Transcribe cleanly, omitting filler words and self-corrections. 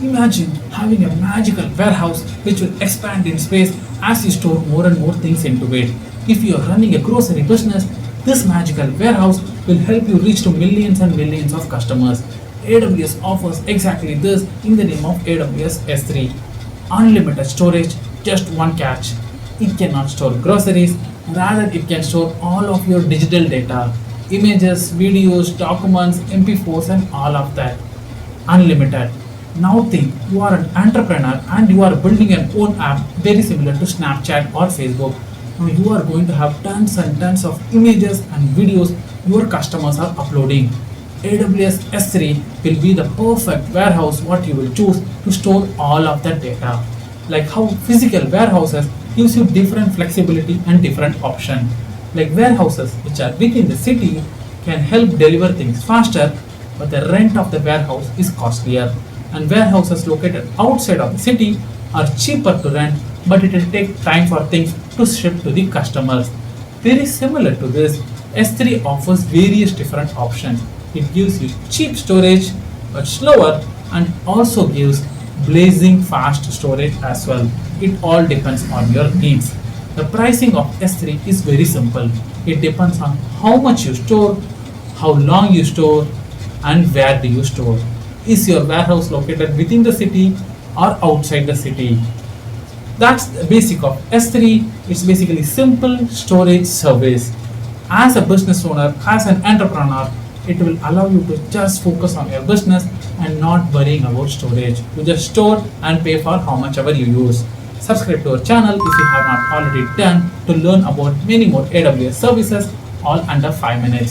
Imagine having a magical warehouse which will expand in space as you store more and more things into it. If you are running a grocery business, this magical warehouse will help you reach to millions and millions of customers. AWS offers exactly this in the name of AWS S3. Unlimited storage, just one catch. It cannot store groceries, rather it can store all of your digital data, images, videos, documents, MP4s and all of that. Unlimited. Now think you are an entrepreneur and you are building an own app very similar to Snapchat or Facebook. Now you are going to have tons and tons of images and videos your customers are uploading. AWS S3 will be the perfect warehouse what you will choose to store all of that data. Like how physical warehouses gives you different flexibility and different option. Like warehouses which are within the city can help deliver things faster, but the rent of the warehouse is costlier. And warehouses located outside of the city are cheaper to rent, but it will take time for things to ship to the customers. Very similar to this, S3 offers various different options. It gives you cheap storage but slower, and also gives blazing fast storage as well. It all depends on your needs. The pricing of S3 is very simple. It depends on how much you store, how long you store, and where do you store. Is your warehouse located within the city or outside the city? That's the basic of S3. It's basically simple storage service. As a business owner, as an entrepreneur, it will allow you to just focus on your business and not worrying about storage. You just store and pay for how much ever you use. Subscribe to our channel if you have not already done to learn about many more AWS services all under 5 minutes.